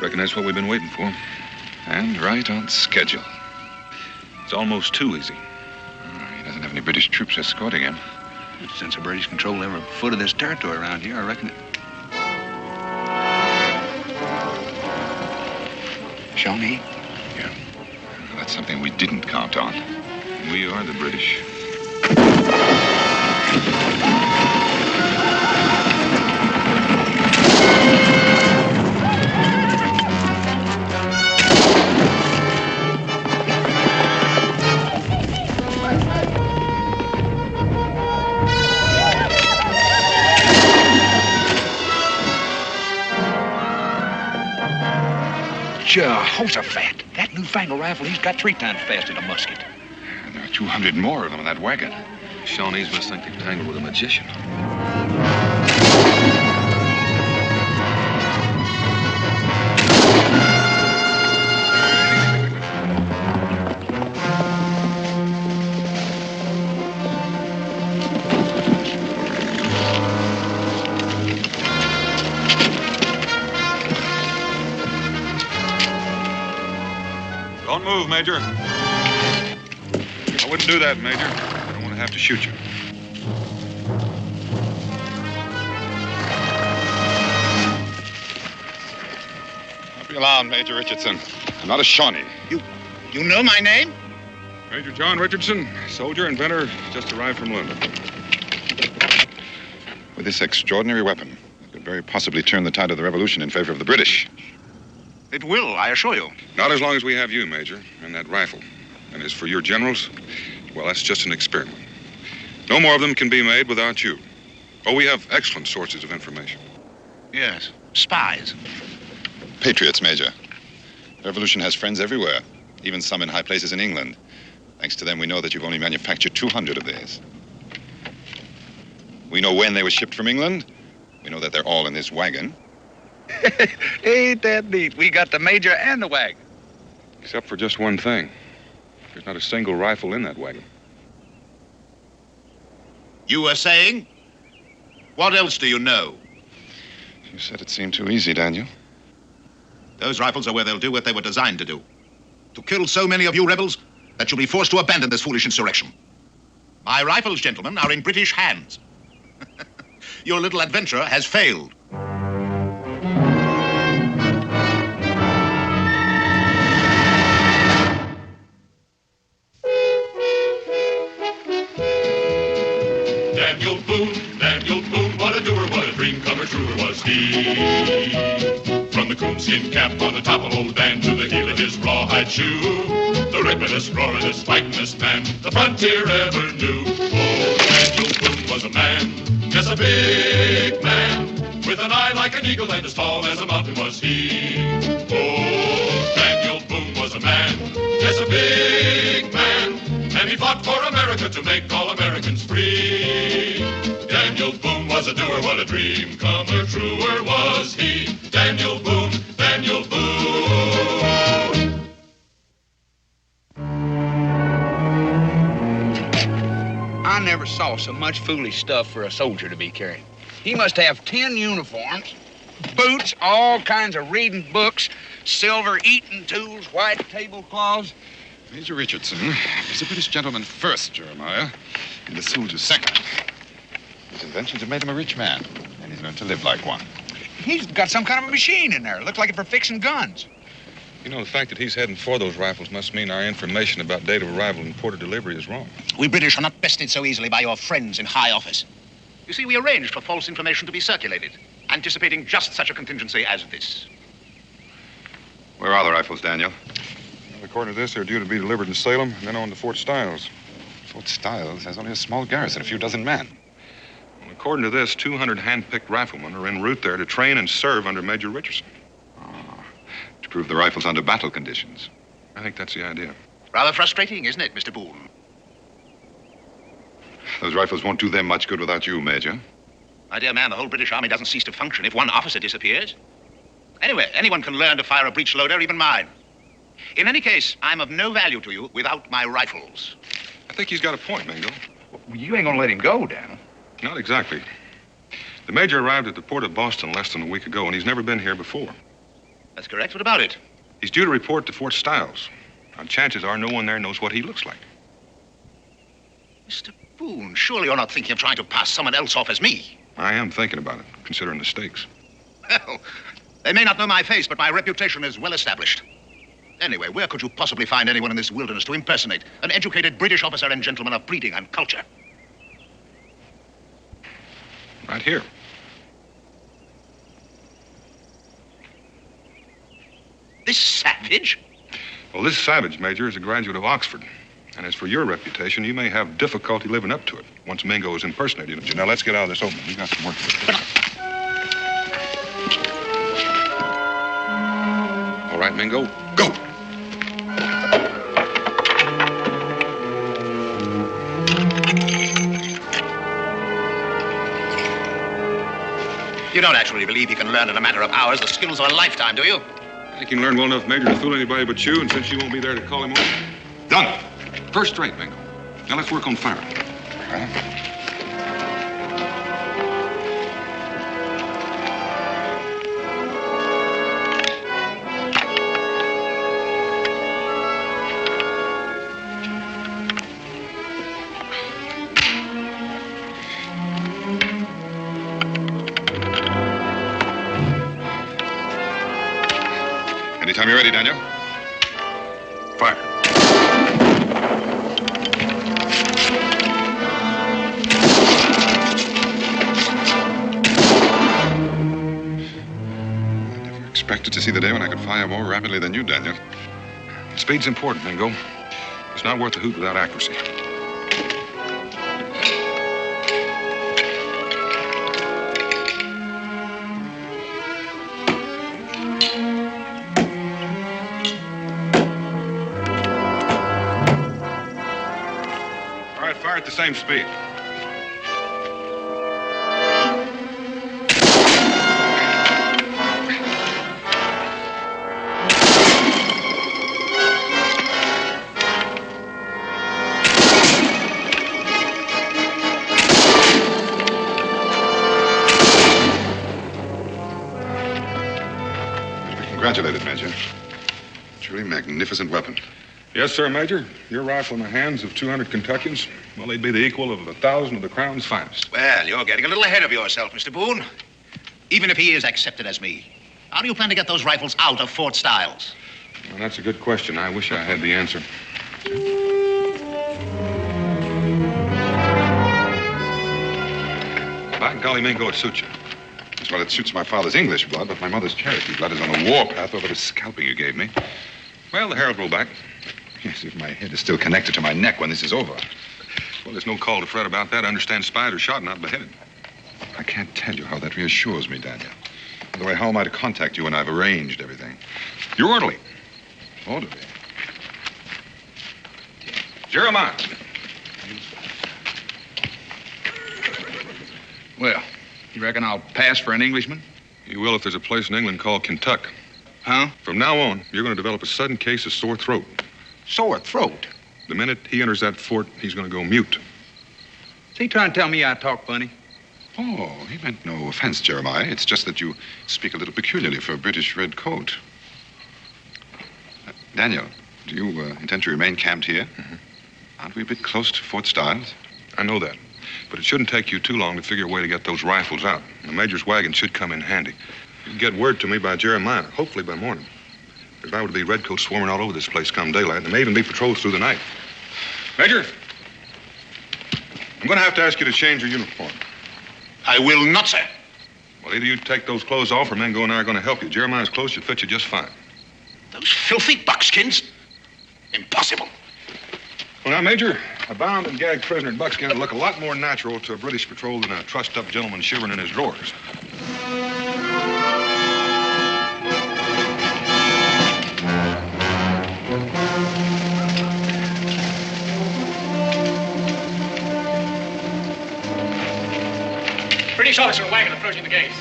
Reckon that's what we've been waiting for. And right on schedule. It's almost too easy. He doesn't have any British troops escorting him. Since the British control every foot of this territory around here, I reckon it... Shawnee? Yeah. Well, that's something we didn't count on. We are the British. Jehoshaphat, that newfangled rifle, he's got 3 times faster than a musket. And there are 200 more of them in that wagon. Shawnees must think they've tangled with a magician. Don't move, Major. I wouldn't do that, Major. I don't want to have to shoot you. Don't be alarmed, Major Richardson. I'm not a Shawnee. You know my name? Major John Richardson, soldier, inventor, just arrived from London. With this extraordinary weapon, it could very possibly turn the tide of the revolution in favor of the British. It will, I assure you. Not as long as we have you, Major, and that rifle. And as for your generals, well, that's just an experiment. No more of them can be made without you. Oh, we have excellent sources of information. Yes, spies. Patriots, Major. The revolution has friends everywhere, even some in high places in England. Thanks to them, we know that you've only manufactured 200 of these. We know when they were shipped from England. We know that they're all in this wagon. Ain't that neat? We got the major and the wagon. Except for just one thing. There's not a single rifle in that wagon. You were saying? What else do you know? You said it seemed too easy, Daniel. Those rifles are where they'll do what they were designed to do. To kill so many of you rebels that you'll be forced to abandon this foolish insurrection. My rifles, gentlemen, are in British hands. Your little adventure has failed. Daniel Boone, what a doer, what a dream comer, truer was he. From the coonskin cap on the top of old Dan to the heel of his rawhide shoe, the ripperest, roaringest, fightingest man the frontier ever knew. Oh, Daniel Boone was a man, yes, a big man, with an eye like an eagle and as tall as a mountain was he. Oh, Daniel Boone was a man, yes, a big man, and he fought for America to make all Americans free. Daniel Boone was a doer, what a dream comer, truer was he. Daniel Boone, Daniel Boone. I never saw so much foolish stuff for a soldier to be carrying. He must have 10 uniforms, boots, all kinds of reading books, silver eating tools, white tablecloths. Major Richardson is a British gentleman first, Jeremiah, and a soldier second. His inventions have made him a rich man, and he's learned to live like one. He's got some kind of a machine in there. Looked like it for fixing guns. You know, the fact that he's heading for those rifles must mean our information about date of arrival and port of delivery is wrong. We British are not bested so easily by your friends in high office. You see, we arranged for false information to be circulated, anticipating just such a contingency as this. Where are the rifles, Daniel? Well, according to this, they're due to be delivered in Salem and then on to Fort Stiles. Fort Stiles has only a small garrison, a few dozen men. Well, according to this, 200 hand-picked riflemen are en route there to train and serve under Major Richardson. To prove the rifles under battle conditions. I think that's the idea. Rather frustrating, isn't it, Mr. Boone? Those rifles won't do them much good without you, Major. My dear man, the whole British Army doesn't cease to function if one officer disappears. Anyway, anyone can learn to fire a breech loader, even mine. In any case, I'm of no value to you without my rifles. I think he's got a point, Mingo. Well, you ain't gonna let him go, Dan. Not exactly. The Major arrived at the port of Boston less than a week ago, and he's never been here before. That's correct. What about it? He's due to report to Fort Stiles. Now, chances are no one there knows what he looks like. Mr. Boone, surely you're not thinking of trying to pass someone else off as me. I am thinking about it, considering the stakes. Well, they may not know my face, but my reputation is well established. Anyway, where could you possibly find anyone in this wilderness to impersonate an educated British officer and gentleman of breeding and culture? Right here. This savage? Well, this savage, Major, is a graduate of Oxford. And as for your reputation, you may have difficulty living up to it once Mingo is impersonating you. Now, let's get out of this open. We got some work to do. All right, Mingo, go. You don't actually believe you can learn in a matter of hours the skills of a lifetime, do you? I think you can learn well enough, Major, to fool anybody but you, and since you won't be there to call him on. Done. First rate, Mingo. Now let's work on firing. Anytime you're ready, Daniel. Fire. I never expected to see the day when I could fire more rapidly than you, Daniel. Speed's important, Mingo. It's not worth a hoot without accuracy. Fire at the same speed. To be congratulated, Major. Truly magnificent weapon. Yes, sir, Major. Your rifle in the hands of 200 Kentuckians, well, they'd be the equal of 1,000 of the Crown's finest. Well, you're getting a little ahead of yourself, Mr. Boone. Even if he is accepted as me, how do you plan to get those rifles out of Fort Stiles? Well, that's a good question. I wish I had the answer. By golly, Mingo, it suits you. Well, it suits my father's English blood, but my mother's Cherokee blood is on the warpath over the scalping you gave me. Well, the hair will grow back. Yes, if my head is still connected to my neck when this is over. Well, there's no call to fret about that. I understand spied or shot, not beheaded. I can't tell you how that reassures me, Daniel. By the way, how am I to contact you when I've arranged everything? You're orderly. Orderly? Jeremiah. Well, you reckon I'll pass for an Englishman? You will if there's a place in England called Kentuck. Huh? From now on, you're going to develop a sudden case of sore throat. Sore throat? The minute he enters that fort, he's going to go mute. Is he trying to tell me I talk funny? Oh, he meant no offense, Jeremiah. It's just that you speak a little peculiarly for a British red coat. Daniel, do you intend to remain camped here? Mm-hmm. Aren't we a bit close to Fort Stiles? I know that. But it shouldn't take you too long to figure a way to get those rifles out. The Major's wagon should come in handy. You can get word to me by Jeremiah, hopefully by morning. If I were to be redcoats swarming all over this place come daylight, there may even be patrols through the night. Major, I'm going to have to ask you to change your uniform. I will not, sir. Well, either you take those clothes off or Mingo and I are going to help you. Jeremiah's clothes should fit you just fine. Those filthy buckskins? Impossible. Well, now, Major, a bound and gagged prisoner in buckskin would look a lot more natural to a British patrol than a trussed-up gentleman shivering in his drawers. British officer wagon approaching the gates.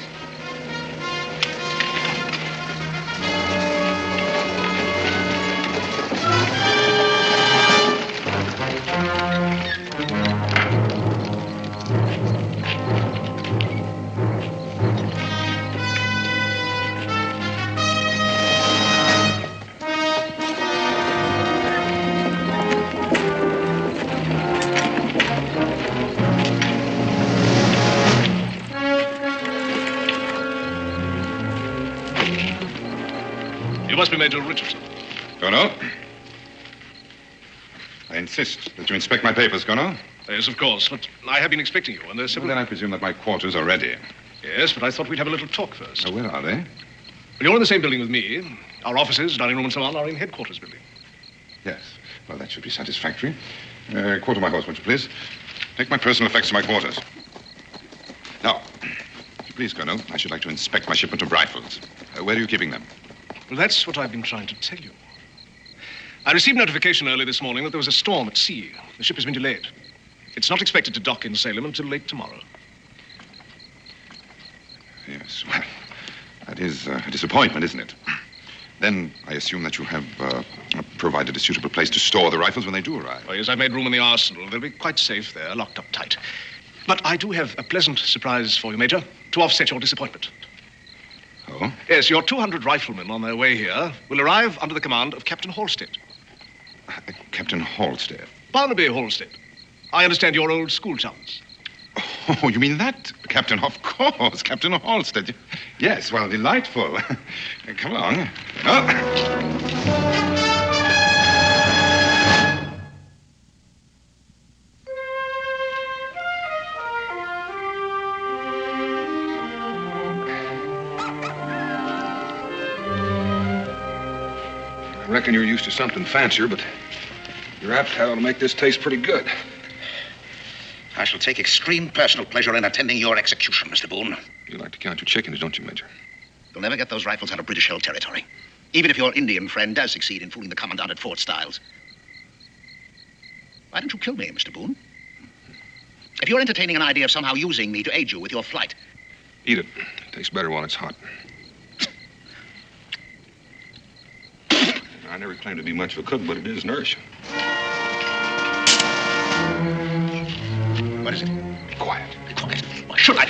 You must be Major Richardson. Colonel? I insist that you inspect my papers, Colonel. Yes, of course, but I have been expecting you, and there's Well, several... then I presume that my quarters are ready. Yes, but I thought we'd have a little talk first. Oh, where are they? Well, you're in the same building with me. Our offices, dining room, and so on are in headquarters building. Yes. Well, that should be satisfactory. Quarter my horse, won't you, please? Take my personal effects to my quarters. Now, if you please, Colonel, I should like to inspect my shipment of rifles. Where are you keeping them? Well, that's what I've been trying to tell you. I received notification early this morning that there was a storm at sea. The ship has been delayed. It's not expected to dock in Salem until late tomorrow. Yes, well, that is a disappointment, isn't it? Then I assume that you have provided a suitable place to store the rifles when they do arrive. Oh, yes, I've made room in the arsenal. They'll be quite safe there, locked up tight. But I do have a pleasant surprise for you, Major, to offset your disappointment. Oh? Yes, your 200 riflemen on their way here will arrive under the command of Captain Halstead. Captain Halstead. Barnaby Halstead. I understand you're old school chums. Oh, you mean that? Captain, of course, Captain Halstead. Yes, well, delightful. Come along. Oh. I reckon you're used to something fancier, but your appetite ought to make this taste pretty good. I shall take extreme personal pleasure in attending your execution, Mr. Boone. You like to count your chickens, don't you, Major? You'll never get those rifles out of British-held territory, even if your Indian friend does succeed in fooling the commandant at Fort Stiles. Why don't you kill me, Mr. Boone? If you're entertaining an idea of somehow using me to aid you with your flight... Eat it. It tastes better while it's hot. I never claimed to be much of a cook, but it is nourishing. What is it? Be quiet. Be quiet. Why should I?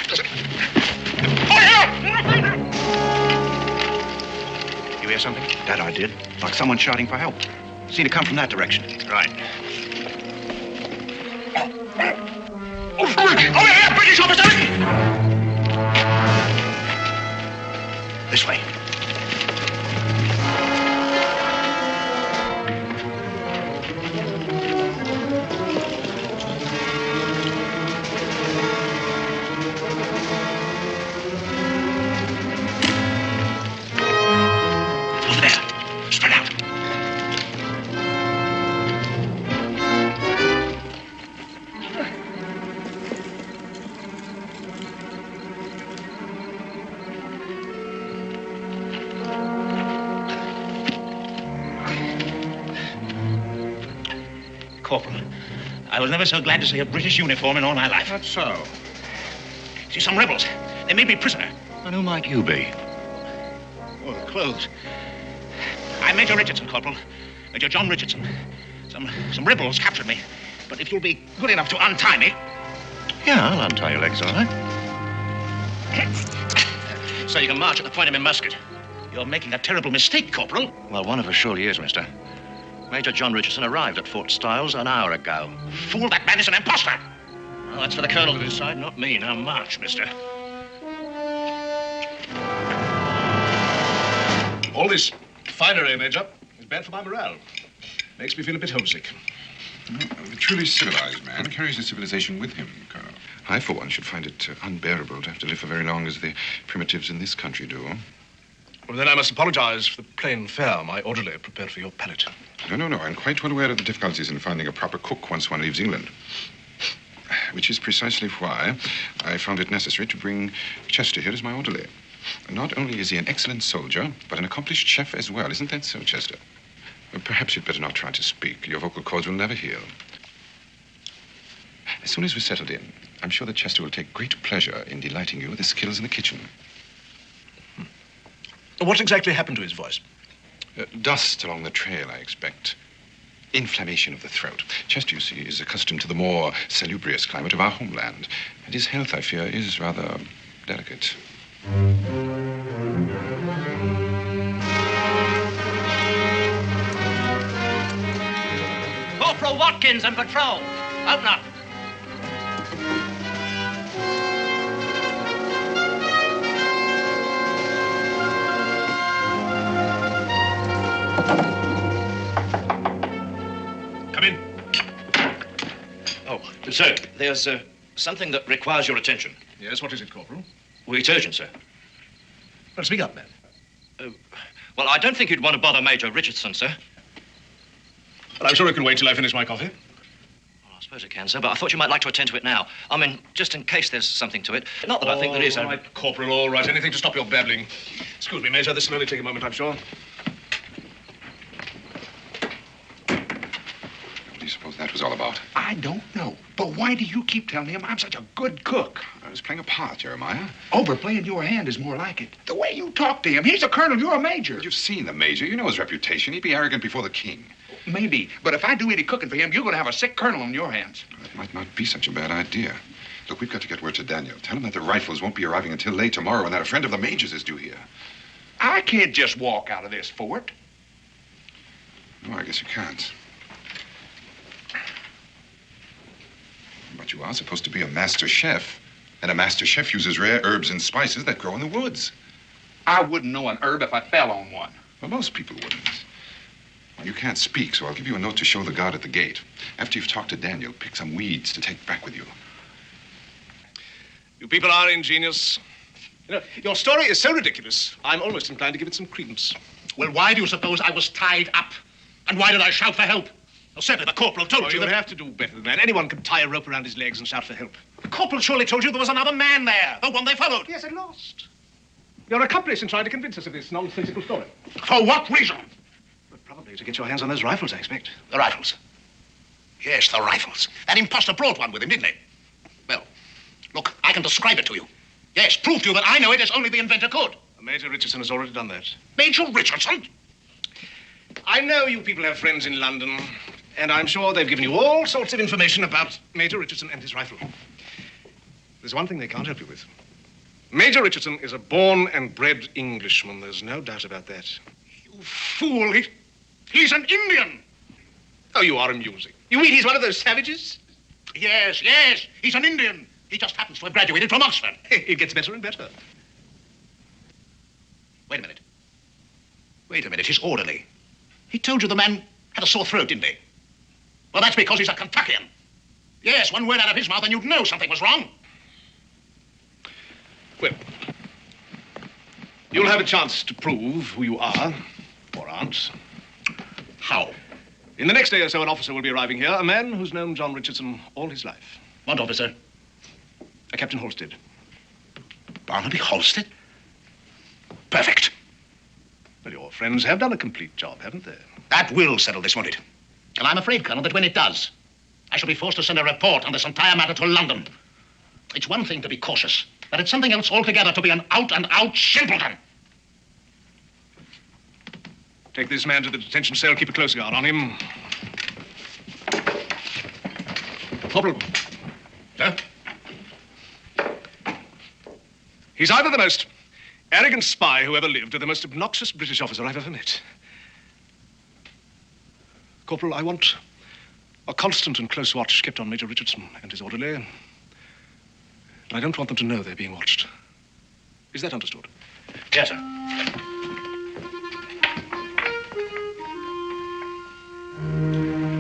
You hear something? That I did. Like someone shouting for help. Seemed to come from that direction. Right. Over here, British officer! This way. Corporal, I was never so glad to see a British uniform in all my life. That's so. See, some rebels. They made me prisoner. And who might you be? Oh, the clothes. I'm Major Richardson, Corporal. Major John Richardson. Some rebels captured me. But if you'll be good enough to untie me... Yeah, I'll untie your legs, all right. So you can march at the point of my musket. You're making a terrible mistake, Corporal. Well, one of us surely is, mister. Major John Richardson arrived at Fort Stiles an hour ago. Fool, that man is an impostor. Well, that's for the colonel to decide, not me. Now march, mister. All this finery, Major, is bad for my morale. Makes me feel a bit homesick. A truly civilized man carries his civilization with him, Colonel. I, for one, should find it unbearable to have to live for very long as the primitives in this country do. Well, then I must apologize for the plain fare my orderly prepared for your palate. No. I'm quite well aware of the difficulties in finding a proper cook once one leaves England. Which is precisely why I found it necessary to bring Chester here as my orderly. Not only is he an excellent soldier, but an accomplished chef as well. Isn't that so, Chester? Perhaps you'd better not try to speak. Your vocal cords will never heal. As soon as we're settled in, I'm sure that Chester will take great pleasure in delighting you with his skills in the kitchen. What exactly happened to his voice? Dust along the trail, I expect. Inflammation of the throat. Chester, you see, is accustomed to the more salubrious climate of our homeland. And his health, I fear, is rather delicate. Corporal Watkins on patrol. Open up. Come in. Oh, sir, there's something that requires your attention. Yes, what is it, Corporal? Well, it's urgent, sir. Well, speak up, man. Well, I don't think you'd want to bother Major Richardson, sir. Well, I'm sure it can wait till I finish my coffee. Well, I suppose it can, sir, but I thought you might like to attend to it now. I mean, just in case there's something to it. Not that I think there is. All right, Corporal, all right. Anything to stop your babbling. Excuse me, Major. This will only take a moment, I'm sure. What do you suppose that was all about? I don't know. But why do you keep telling him I'm such a good cook? I was playing a part, Jeremiah. Overplaying your hand is more like it. The way you talk to him, he's a colonel, you're a major. You've seen the major. You know his reputation. He'd be arrogant before the king. Maybe, but if I do any cooking for him, you're going to have a sick colonel on your hands. That might not be such a bad idea. Look, we've got to get word to Daniel. Tell him that the rifles won't be arriving until late tomorrow and that a friend of the major's is due here. I can't just walk out of this fort. No, I guess you can't. But you are supposed to be a master chef. And a master chef uses rare herbs and spices that grow in the woods. I wouldn't know an herb if I fell on one. Well, most people wouldn't. Well, you can't speak, so I'll give you a note to show the guard at the gate. After you've talked to Daniel, pick some weeds to take back with you. You people are ingenious. You know, your story is so ridiculous, I'm almost inclined to give it some credence. Well, why do you suppose I was tied up? And why did I shout for help? Well, certainly the corporal told you you'd that... have to do better than that. Anyone can tie a rope around his legs and shout for help. The corporal surely told you there was another man there, the one they followed. Yes, and lost. You're accomplice in trying to convince us of this nonsensical story. For what reason? But probably to get your hands on those rifles, I expect. The rifles. Yes, the rifles. That impostor brought one with him, didn't he? Well, look, I can describe it to you. Yes, prove to you that I know it as only the inventor could. Major Richardson has already done that. Major Richardson? I know you people have friends in London, and I'm sure they've given you all sorts of information about Major Richardson and his rifle. There's one thing they can't help you with. Major Richardson is a born and bred Englishman. There's no doubt about that. You fool. He's an Indian. Oh, you are amusing. You mean he's one of those savages? Yes, yes. He's an Indian. He just happens to have graduated from Oxford. It gets better and better. Wait a minute. Wait a minute. His orderly. He told you the man had a sore throat, didn't he? Well, that's because he's a Kentuckian. Yes, one word out of his mouth and you'd know something was wrong. Well, you'll have a chance to prove who you are, or aren't. How? In the next day or so, an officer will be arriving here, a man who's known John Richardson all his life. What officer? A Captain Halstead. Barnaby Halstead? Perfect. Well, your friends have done a complete job, haven't they? That will settle this, won't it? And I'm afraid, Colonel, that when it does, I shall be forced to send a report on this entire matter to London. It's one thing to be cautious, but it's something else altogether to be an out-and-out simpleton. Take this man to the detention cell, keep a close guard on him. Corporal. Sir? He's either the most arrogant spy who ever lived or the most obnoxious British officer I've ever met. Corporal, I want a constant and close watch kept on Major Richardson and his orderly. And I don't want them to know they're being watched. Is that understood? Yes, sir.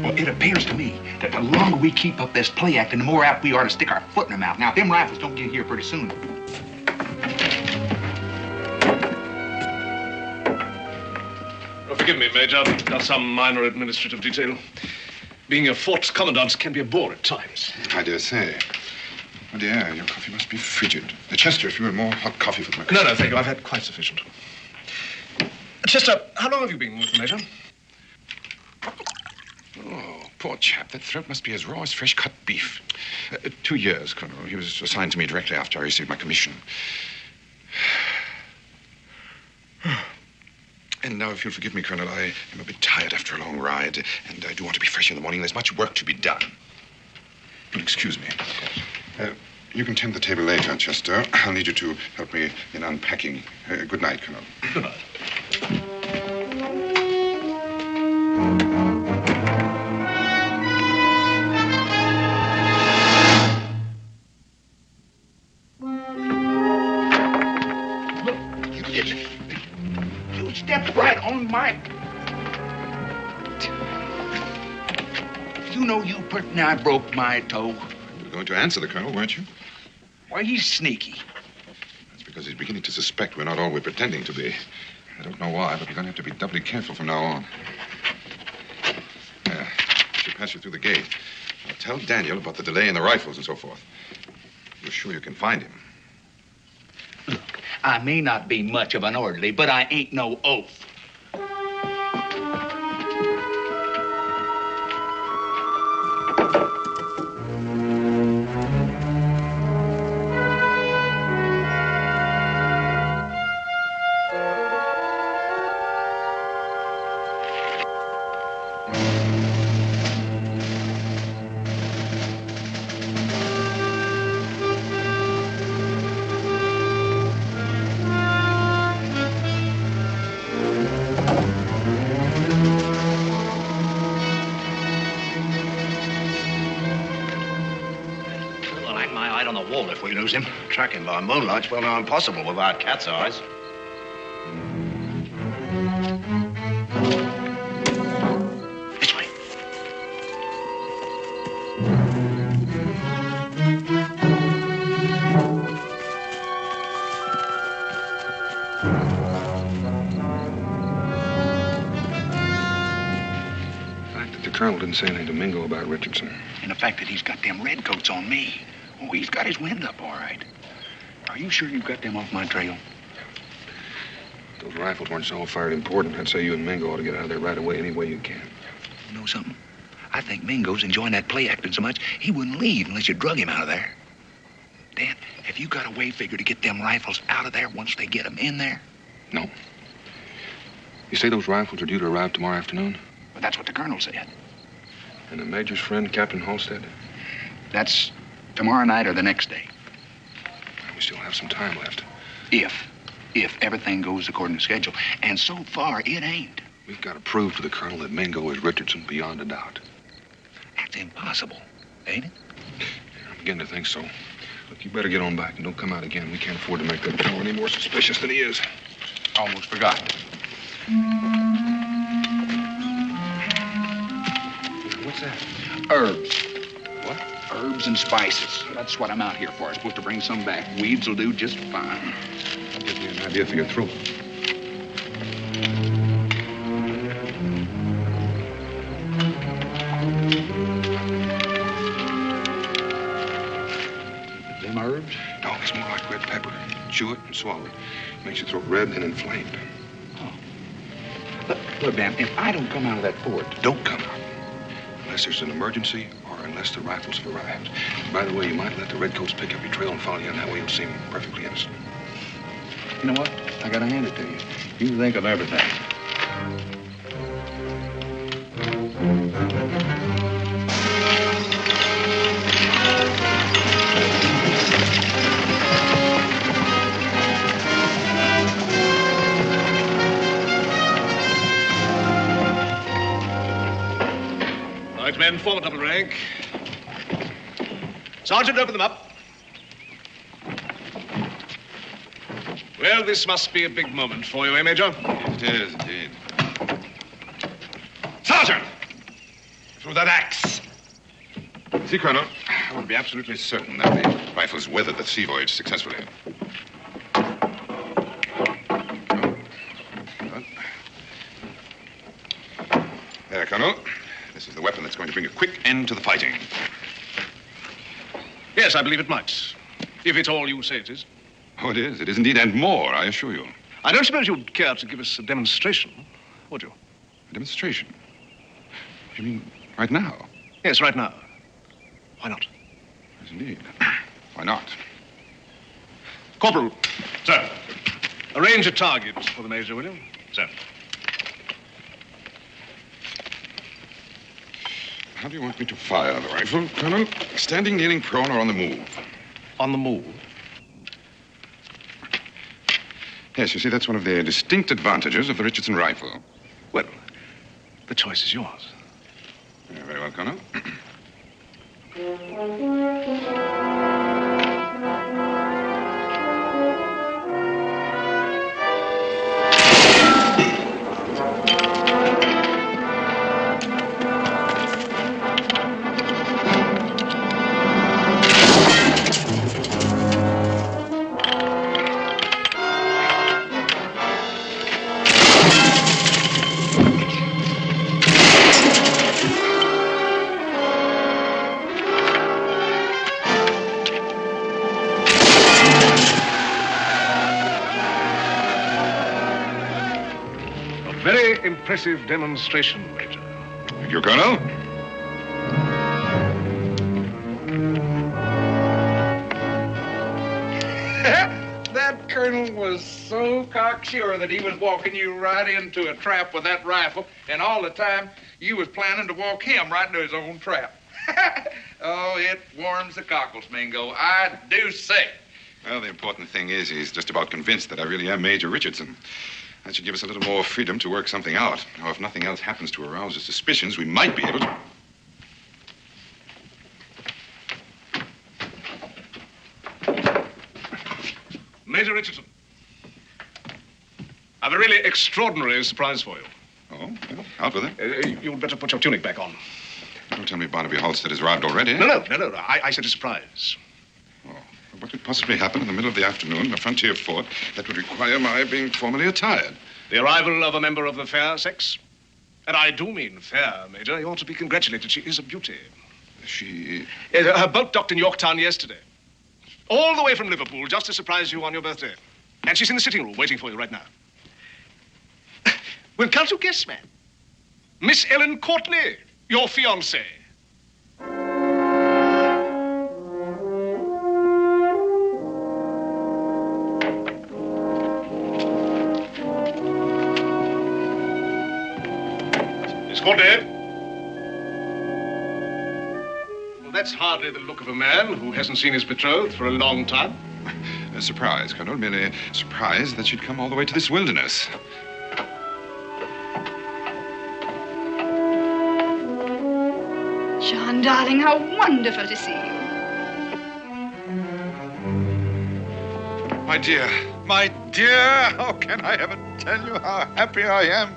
Well, it appears to me that the longer we keep up this play acting, the more apt we are to stick our foot in their mouth. Now, if them rifles don't get here pretty soon. Oh, forgive me, Major. Got some minor administrative detail. Being a fort's commandant can be a bore at times. I dare say. Oh, dear, your coffee must be frigid. Chester, if you had more hot coffee for my... No, thank you. I've had quite sufficient. Chester, how long have you been with the Major? Oh, poor chap. That throat must be as raw as fresh-cut beef. 2 years, Colonel. He was assigned to me directly after I received my commission. And now, if you'll forgive me, Colonel, I am a bit tired after a long ride, and I do want to be fresh in the morning. There's much work to be done. You'll excuse me. You can tend the table later, Chester. I'll need you to help me in unpacking. Good night, Colonel. Good night. You stepped right on my... You know you pretty nigh broke my toe. You were going to answer the colonel, weren't you? Why, he's sneaky. That's because he's beginning to suspect we're not all we're pretending to be. I don't know why, but we're going to have to be doubly careful from now on. I should pass you through the gate. I'll tell Daniel about the delay in the rifles and so forth. You're sure you can find him? Look, I may not be much of an orderly, but I ain't no oaf. If we lose him, track him by moonlight's well nigh impossible without cat's eyes. This way. The fact that the colonel didn't say anything to Mingo about Richardson. And the fact that he's got them redcoats on me. Oh, he's got his wind up all right. Are you sure you got them off my trail? If those rifles weren't so fired important, I'd say you and Mingo ought to get out of there right away any way you can. You know something? I think Mingo's enjoying that play acting so much, he wouldn't leave unless you drug him out of there. Dan, have you got a way figure to get them rifles out of there once they get them in there? No. You say those rifles are due to arrive tomorrow afternoon? Well, that's what the colonel said. And the major's friend, Captain Halstead? That's tomorrow night or the next day. We still have some time left. If everything goes according to schedule. And so far, it ain't. We've got to prove to the colonel that Mingo is Richardson beyond a doubt. That's impossible, ain't it? I'm beginning to think so. Look, you better get on back and don't come out again. We can't afford to make that fellow any more suspicious than he is. Almost forgot. What's that? Herbs. What? Herbs and spices. That's what I'm out here for. I'm supposed to bring some back. Weeds will do just fine. I'll give you an idea for your throat. Them herbs? No, it's more like red pepper. Chew it and swallow it. Makes your throat red and inflamed. Look, Dan, if I don't come out of that fort... Don't come out. Unless there's an emergency or unless the rifles have arrived. By the way, you might let the redcoats pick up your trail and follow you, and that way you'll seem perfectly innocent. You know what? I gotta hand it to you. You think of everything. Right, men, form a double rank. Sergeant, open them up. Well, this must be a big moment for you, eh, Major? It is, indeed. Sergeant! Through that axe. See, Colonel, I want to be absolutely certain that the rifles weathered the sea voyage successfully. There, Colonel. This is the weapon that's going to bring a quick end to the fighting. Yes, I believe it might. If it's all you say it is. Oh, it is. It is indeed, and more, I assure you. I don't suppose you'd care to give us a demonstration, would you? A demonstration? You mean right now? Yes, right now. Why not? Yes, indeed. Why not? Corporal. Sir. Arrange a target for the Major, will you? Sir. How do you want me to fire the rifle, Colonel? Standing, kneeling, prone, or on the move? On the move. Yes, you see, that's one of the distinct advantages of the Richardson rifle. Well, the choice is yours. Yeah, very well, Colonel. impressive demonstration, Major. Thank you, Colonel. That colonel was so cocksure that he was walking you right into a trap with that rifle, and all the time you was planning to walk him right into his own trap. Oh, it warms the cockles, Mingo. I do say. Well, the important thing is he's just about convinced that I really am Major Richardson. That should give us a little more freedom to work something out. Now, if nothing else happens to arouse his suspicions, we might be able to... Major Richardson, I've a really extraordinary surprise for you. Oh, well, out with it. You'd better put your tunic back on. Don't tell me Barnaby Halstead has arrived already. No. I said a surprise. Oh, what could possibly happen in the middle of the afternoon in a frontier fort that would require my being formally attired? The arrival of a member of the fair sex. And I do mean fair, Major. You ought to be congratulated. She is a beauty. She... Her boat docked in Yorktown yesterday. All the way from Liverpool, just to surprise you on your birthday. And she's in the sitting room waiting for you right now. Well, can't you guess, man? Miss Ellen Courtney, your fiancée. Miss Courtney. Well, that's hardly the look of a man who hasn't seen his betrothed for a long time. A surprise, Colonel. Merely surprised that she'd come all the way to this wilderness. John, darling, how wonderful to see you. My dear, how can I ever tell you how happy I am?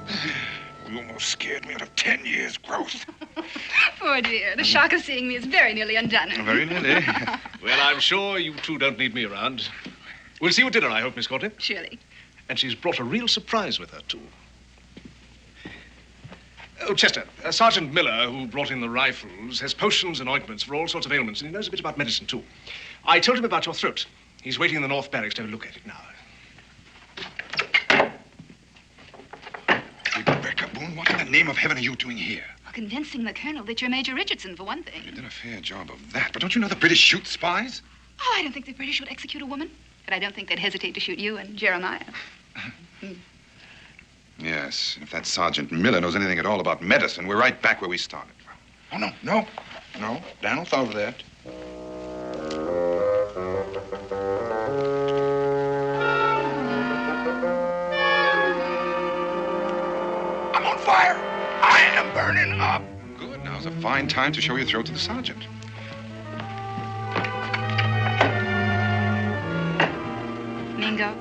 You almost scared me out of 10 years' growth. Poor dear, the shock of seeing me is very nearly undone him. Very nearly. Well, I'm sure you two don't need me around. We'll see you at dinner, I hope, Miss Courtney. Surely. And she's brought a real surprise with her, too. Oh, Chester, Sergeant Miller, who brought in the rifles, has potions and ointments for all sorts of ailments, and he knows a bit about medicine, too. I told him about your throat. He's waiting in the North Barracks to have a look at it now. Rebecca Boone, what in the name of heaven are you doing here? Well, convincing the colonel that you're Major Richardson, for one thing. You did a fair job of that, but don't you know the British shoot spies? Oh, I don't think the British would execute a woman. But I don't think they'd hesitate to shoot you and Jeremiah. Yes, if that Sergeant Miller knows anything at all about medicine, we're right back where we started. Oh, no. Daniel thought of that. I'm on fire. I am burning up. Good. Now's a fine time to show your throat to the sergeant. Mingo,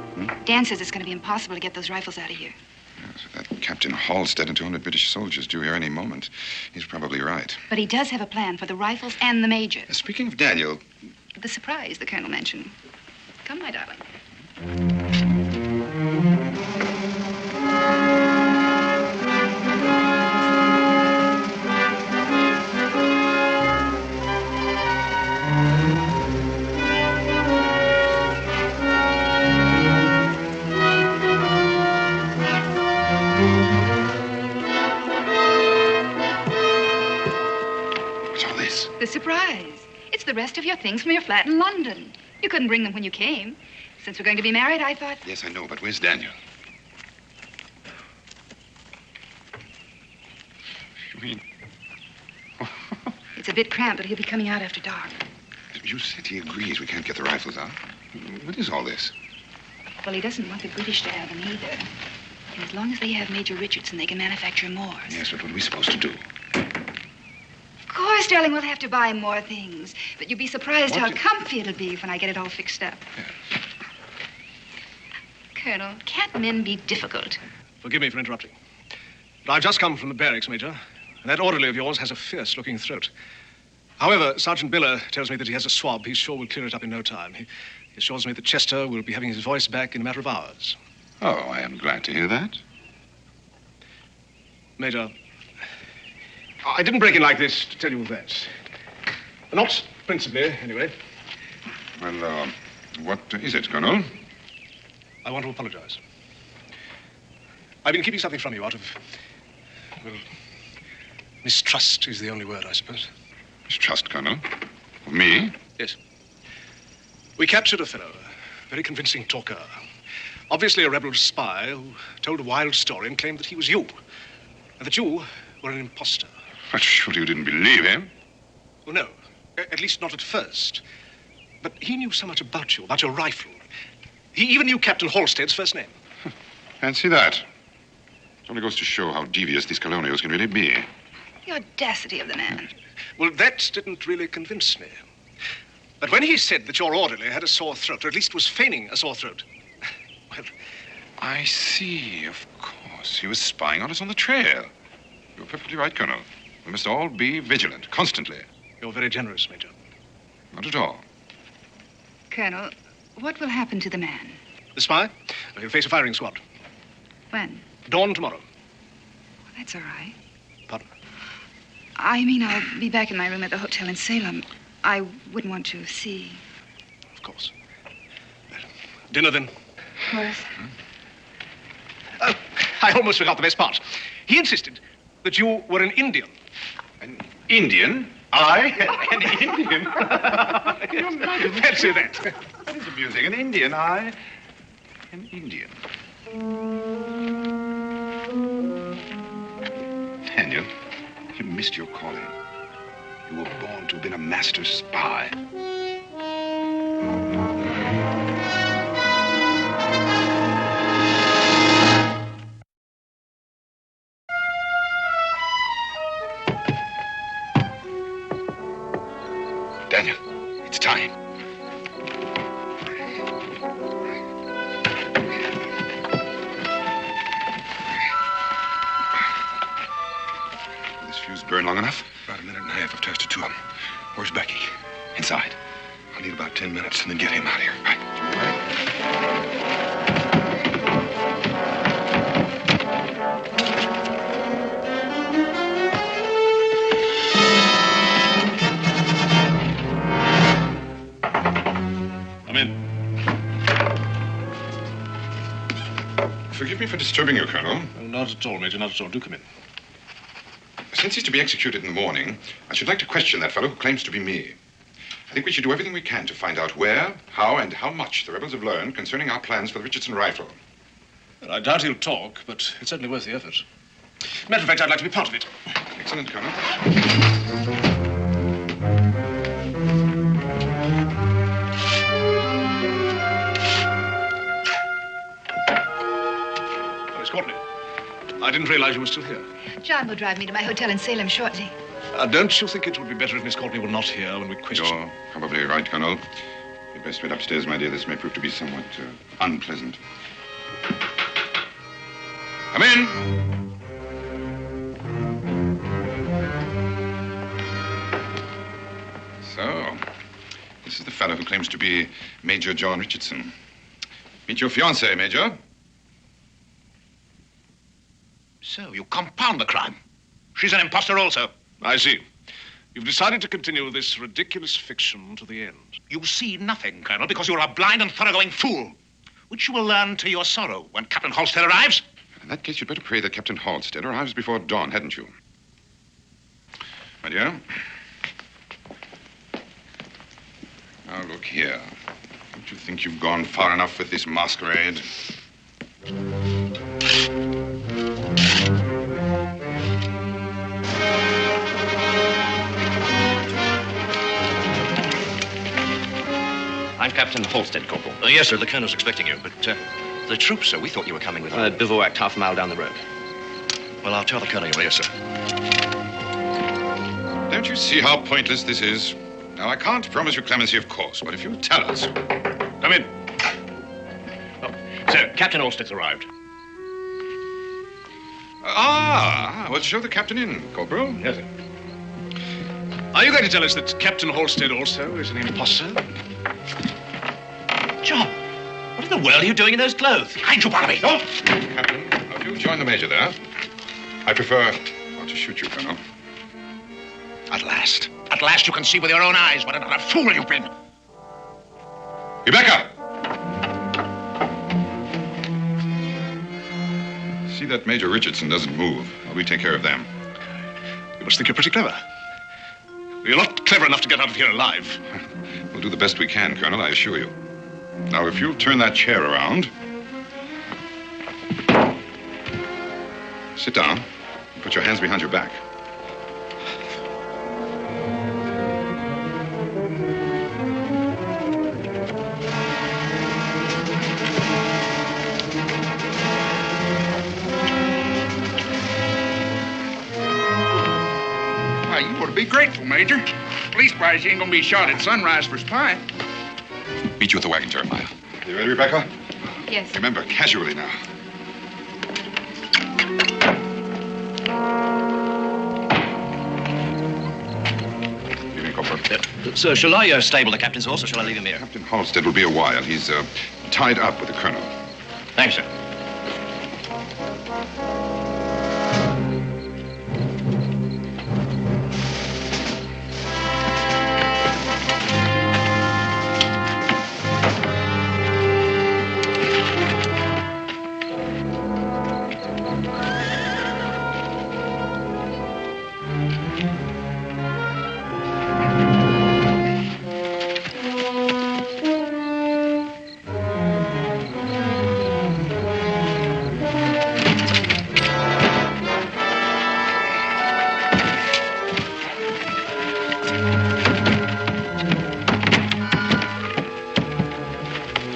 Dan says it's going to be impossible to get those rifles out of here. Yes, that Captain Halstead and 200 British soldiers due here any moment. He's probably right. But he does have a plan for the rifles and the Major. Speaking of Daniel... The surprise the colonel mentioned. Come, my darling. The surprise. It's the rest of your things from your flat in London. You couldn't bring them when you came. Since we're going to be married, I thought... Yes, I know, but where's Daniel? You mean... It's a bit cramped, but he'll be coming out after dark. You said he agrees we can't get the rifles out. What is all this? Well, he doesn't want the British to have them either. And as long as they have Major Richardson, they can manufacture more. Yes, but what are we supposed to do? Of course, darling, we'll have to buy more things. But you'll be surprised how comfy it'll be when I get it all fixed up. Yes. Colonel, can't men be difficult? Forgive me for interrupting. But I've just come from the barracks, Major. And that orderly of yours has a fierce-looking throat. However, Sergeant Miller tells me that he has a swab he's sure will clear it up in no time. He assures me that Chester will be having his voice back in a matter of hours. Oh, I am glad to hear that. Major, I didn't break in like this to tell you that. Not principally, anyway. Well, what is it, Colonel? I want to apologize. I've been keeping something from you out of Well, mistrust is the only word, I suppose. Mistrust, Colonel? Of me? Yes. We captured a fellow, a very convincing talker. Obviously a rebel spy who told a wild story and claimed that he was you. And that you were an impostor. But surely you didn't believe him? Well, no. At least not at first. But he knew so much about you, about your rifle. He even knew Captain Halstead's first name. Fancy that. It only goes to show how devious these colonials can really be. The audacity of the man. Well, that didn't really convince me. But when he said that your orderly had a sore throat, or at least was feigning a sore throat, well... I see, of course. He was spying on us on the trail. You're perfectly right, Colonel. We must all be vigilant, constantly. You're very generous, Major. Not at all. Colonel, what will happen to the man? The spy? He'll face a firing squad. When? Dawn tomorrow. Well, that's all right. Pardon? I mean, I'll be back in my room at the hotel in Salem. I wouldn't want to see. Of course. Dinner, then? Horace? Oh, I almost forgot the best part. He insisted that you were an Indian. An Indian? I? An Indian? Fancy that. That is amusing. An Indian, I. An Indian. Daniel, you missed your calling. You were born to have been a master spy. Daniel, it's time. Will this fuse burn long enough? About a minute and a half. I've tested two of them. Where's Becky? Inside. I'll need about 10 minutes and then get him out of here. Right. Come in. Forgive me for disturbing you, Colonel. Oh, not at all, Major, not at all. Do come in. Since he's to be executed in the morning, I should like to question that fellow who claims to be me. I think we should do everything we can to find out where, how, and how much the rebels have learned concerning our plans for the Richardson rifle. Well, I doubt he'll talk, but it's certainly worth the effort. Matter of fact, I'd like to be part of it. Excellent, Colonel. Oh, Miss Courtney. I didn't realize you were still here. John will drive me to my hotel in Salem shortly. Don't you think it would be better if Miss Courtney were not here when we question... You're probably right, Colonel. You'd best wait upstairs, my dear. This may prove to be somewhat unpleasant. Come in. So, this is the fellow who claims to be Major John Richardson. Meet your fiancée, Major. So, you compound the crime. She's an impostor also. I see. You've decided to continue this ridiculous fiction to the end. You see nothing, Colonel, because you're a blind and thoroughgoing fool, which you will learn to your sorrow when Captain Halstead arrives. In that case, you'd better pray that Captain Halstead arrives before dawn, hadn't you? My dear. Now, look here. Don't you think you've gone far enough with this masquerade? I'm Captain Halstead, Corporal. Yes, sir. The colonel's expecting you. But the troops, sir, we thought you were coming with them. Bivouacked half a mile down the road. Well, I'll tell the colonel you're here, sir. Don't you see how pointless this is? Now, I can't promise you clemency, of course, but if you tell us... Come in. Oh, sir, Captain Halstead's arrived. Well, show the captain in, Corporal. Yes, sir. Are you going to tell us that Captain Halstead also is an impostor? John, what in the world are you doing in those clothes? Behind you, Barnaby. Oh! Captain, now, you join the major there. I prefer not to shoot you, Colonel. At last you can see with your own eyes what another fool you've been. Rebecca! See that Major Richardson doesn't move. While we take care of them. You must think you're pretty clever. You're not clever enough to get out of here alive. We'll do the best we can, Colonel, I assure you. Now, if you'll turn that chair around. Sit down. And put your hands behind your back. Why, you ought to be grateful, Major. Leastwise, you ain't gonna be shot at sunrise for spying. Meet you at the wagon, Jeremiah. You ready, Rebecca? Yes. Remember, casually now. Evening, Corporal. Sir, shall I stable the captain's horse, or shall I leave him here? Captain Halstead will be a while. He's tied up with the colonel. Thanks, sir.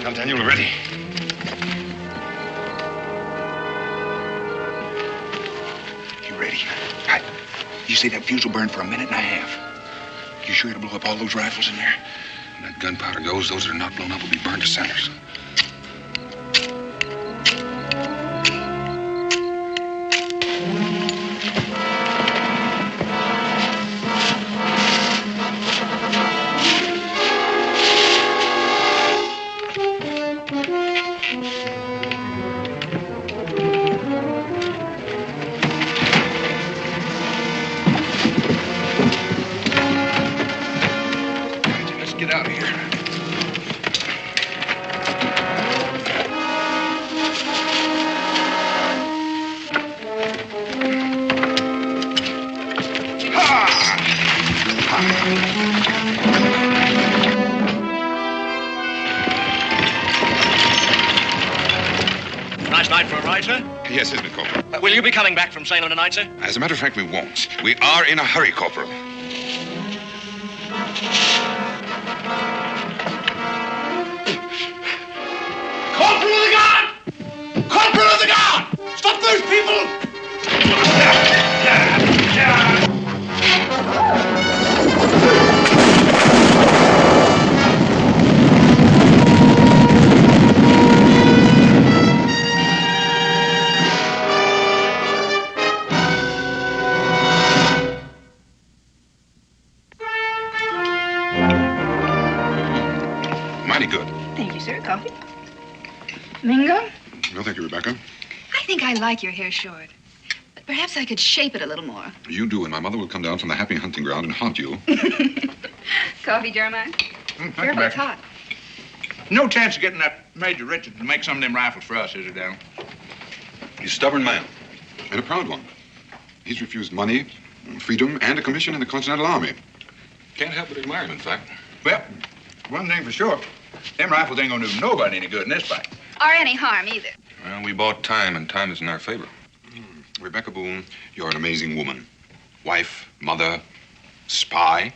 Now, Daniel, we're ready. You ready? Right. You say that fuse will burn for a minute and a half. You sure it'll blow up all those rifles in there? When that gunpowder goes, those that are not blown up will be burned to cinders. Let's get out of here. Nice night for a ride, sir. Yes, isn't it, Corporal? Will you be coming back from Salem tonight, sir? As a matter of fact, we won't. We are in a hurry, Corporal. Corporal of the Guard! Corporal of the Guard! Stop those people! Mighty good. Thank you, sir. Coffee? Mingo? No, thank you, Rebecca. I think I like your hair short. But perhaps I could shape it a little more. You do, and my mother will come down from the happy hunting ground and haunt you. Coffee, Jeremiah? Careful, it's hot. No chance of getting that Major Richardson to make some of them rifles for us, is it, Daniel? He's a stubborn man, and a proud one. He's refused money, freedom, and a commission in the Continental Army. Can't help but admire him, in fact. Well, one thing for sure. Them rifles ain't gonna do nobody any good in this fight. Or any harm, either. Well, we bought time, and time is in our favor. Rebecca Boone, you're an amazing woman. Wife, mother, spy.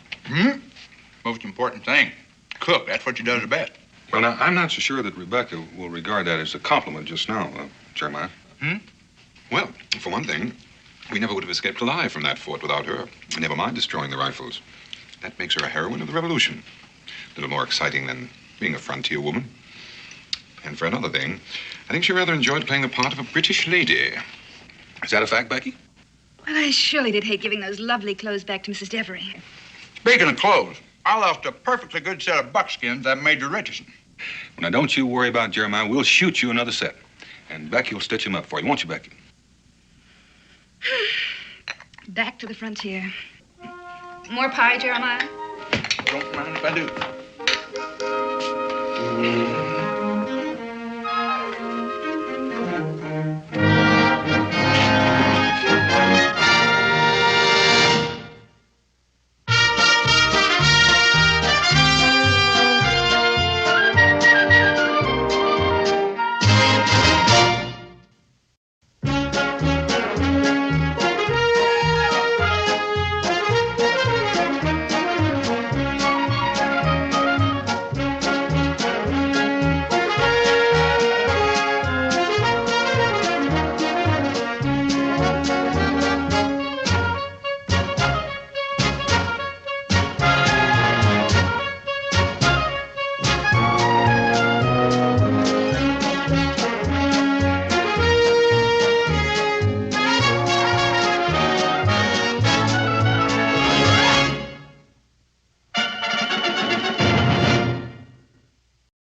Most important thing. Cook. That's what she does the best. Well, now, I'm not so sure that Rebecca will regard that as a compliment just now, Jeremiah. Well, for one thing, we never would have escaped alive from that fort without her. Never mind destroying the rifles. That makes her a heroine of the revolution. A little more exciting than being a frontier woman. And for another thing, I think she rather enjoyed playing the part of a British lady. Is that a fact, Becky? Well, I surely did hate giving those lovely clothes back to Mrs. Devery. Speaking of clothes, I lost a perfectly good set of buckskins to that Major Richardson. Well, now, don't you worry about Jeremiah. We'll shoot you another set. And Becky will stitch him up for you, won't you, Becky? Back to the frontier. More pie, Jeremiah? Don't mind if I do.